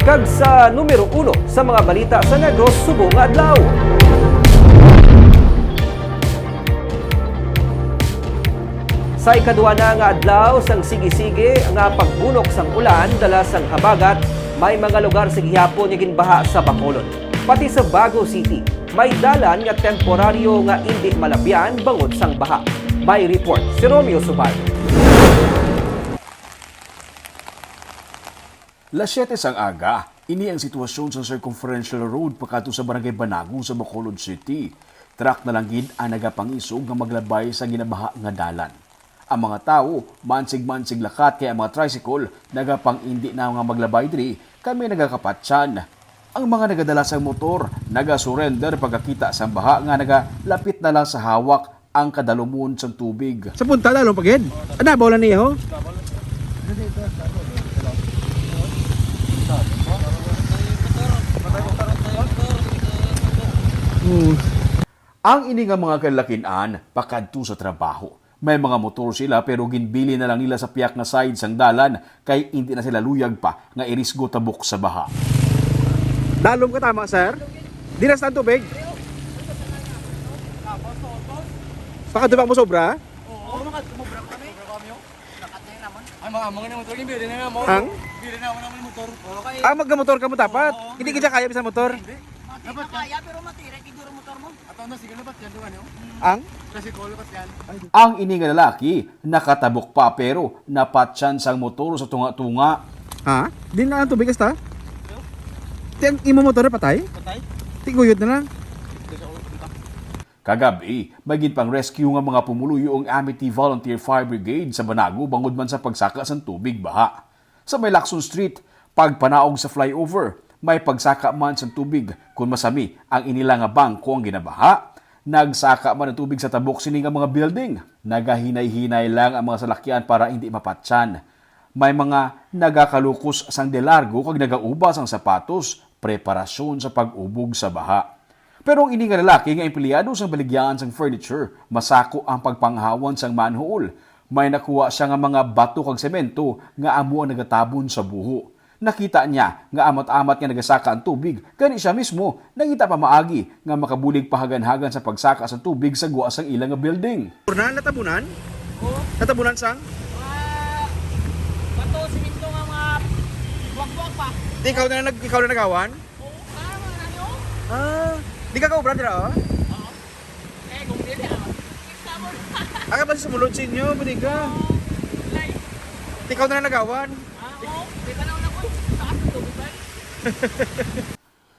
Kag sa numero 1 sa mga balita sa Negros subong nga adlaw. Sa ikaduha na nga adlaw sang sige-sige nga pagbunok sang ulan dala sang habagat, may mga lugar sa gihapon nga ginbaha sa Bacolod. Pati sa Bago City, may dalan nga temporaryo nga hindi malabyan bangod sang baha. May report si Romeo Subal. Las 7 sang aga, ini ang sitwasyon sa Circumferential Road pakato sa Barangay Banago sa Bacolod City. Truck na lang gid ang nagapangisog nga maglabay sa ginabaha nga dalan. Ang mga tao, mansig-mansig lakat kaya ang mga tricycle, nagapang-indi na nga maglabay diri, kami nagakapatsan. Ang mga nagadala sa motor, nagasurrender pagkakita sa baha nga nagalapit na lang sa hawak ang kadalumon sa tubig. Sa punta dalong pagid. Ana bawlan niya ho. Ang ini nga mga kalakinan, pakadto sa trabaho. May mga motor sila pero ginbili na lang nila sa piyak na side sang dalan kay hindi na sila luyag pa nga irisgo tabok sa baha. Dalom ka tama sir. Dinas na tubig. Pakadto ba mo sobra? Oo, makasumubra kami. Nakatay naman. Ay, mga motor, bili na naman. Ang? Bili na naman motor. Okay. Magmotor ka mo dapat. Hindi ka kaya bisa motor. Dapat kaya, pero matira, kiduro motor mo. Ato na, sige na ba't yan, diba niyo? Ang? Kasi kolo ba't yan? Ang ini nga lalaki, nakatabok pa pero napatsan sang motor sa tunga-tunga. Ha? Di na ang tubig kasta? Tiyang imo motor patay? Patay? Tiguyod na lang. Kagabi, maging pang rescue nga mga pumuluyo ang Amity Volunteer Fire Brigade sa Banago bangod man sa pagsaka sa tubig baha. Sa may Lacson Street, pagpanaog sa flyover, may pagsaka man sa tubig kung masami ang inila nga bangko ang ginabaha. Nagsaka man ang tubig sa tabok sini nga mga building. Nagahinay-hinay lang ang mga salakyan para hindi mapatsan. May mga nagakalukos sang delargo kag nagaubas ang sapatos, preparasyon sa pag-ubog sa baha. Pero ang ini nga lalaki nga empleyado sang baligyan sang furniture, masako ang pagpanghawan sang manhole. May nakuha siya nga mga bato kag semento nga amo ang nagatabon sa buho. Nakita niya nga amat-amat nga nagasaka ang tubig, kani siya mismo nangita pa maagi nga makabulig pahagan-hagan sa pagsaka sa tubig sa guwa sang ilang nga building. Purna natabunan? Oo. Natabunan sang? Bato, siminto nga mga buwag-buwag pa. Di ikaw na nagawan? Oo, mga nani o? Di ka kaubra dira oh? Oo. Kung dili naman. Sabon. Aga ba sa mulod sa inyo, baliga? Like, Di ikaw na nagawan? oo. Di ba nauna ko? Taas ng tubig ba?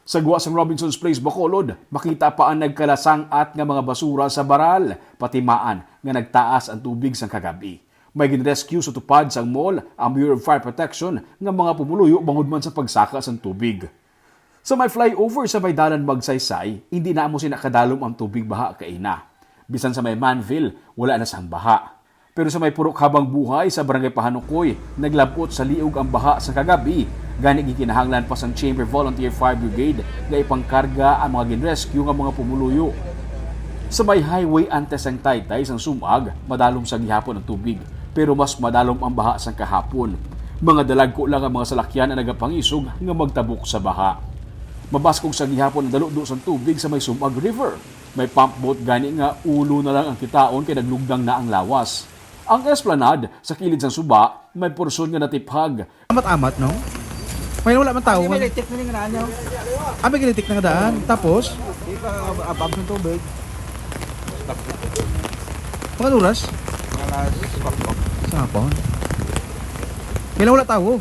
Sa guwa sang Robinson's Place, Bacolod, makita pa ang nagkalasang at nga mga basura sa baral, patimaan nga nagtaas ang tubig sang kagabi. May ginrescue sa tupad sang mall ang Bureau of Fire Protection nga mga pumuluyo bangod man sa pagsaka sang tubig. Sa may flyover sa may dalan Magsaysay, hindi na mo sinakadalom ang tubig baha kaina. Bisan sa may Manville, wala na sang baha. Pero sa may purok habang buhay sa Barangay Pahanukoy, naglabot sa liog ang baha sa kagabi. Gani gikinahanglan pa sang Chamber Volunteer Fire Brigade nga ipangkarga ang mga ginrescue nga mga pumuluyo. Sa may highway antes ang Taytay sang Sumag, madalom sa gihapon ang tubig, pero mas madalom ang baha sang kahapon. Mga dalagko lang ang mga salakyan na nagapangisog nga magtabok sa baha. Mabaskog sa gihapon ang daludo sang tubig sa may Sumag River. May pump boat gani nga ulo na lang ang kitaon kay naglugdang na ang lawas. Ang esplanade sa kilid sang suba may porsyon nga natiphag. Amat-amat no? May wala man tao. May litik na yung naan nyo. May ginitik na nga daan. Tapos, Abab ng tubig. mga oras? Sa hapon. Kailan wala tao?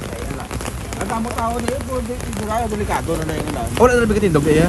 Ang tamo tao niyo, delikado na yung ulan. Wala na bigatin dog iya.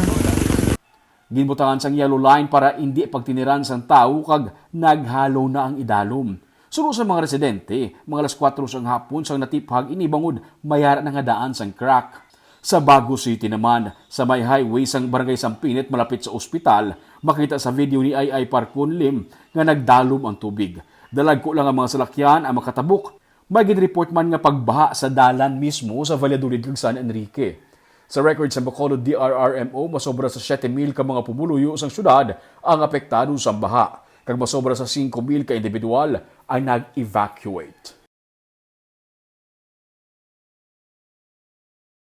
Ginbutangan sang yellow line para hindi pagtiniran sang tao kag naghalo na ang idalom. Suno sa mga residente, mga alas 4 sang hapon sang natiphag inibangod mayara na nga daan sang crack. Sa Bago City naman, sa may highway sang Barangay Sampinit malapit sa ospital, makita sa video ni Ay Parkon Lim nga nagdalom ang tubig. Dalagko lang ang mga salakyan ang makatabok. May ginreport man nga pagbaha sa dalan mismo sa Valladolid ug San Enrique. Sa record sa Bacolod DRRMO, masobra sa 7,000 ka mga pumuluyo sang syudad ang apektado sa baha. Kag masobra sa 5,000 ka individual ay nag-evacuate.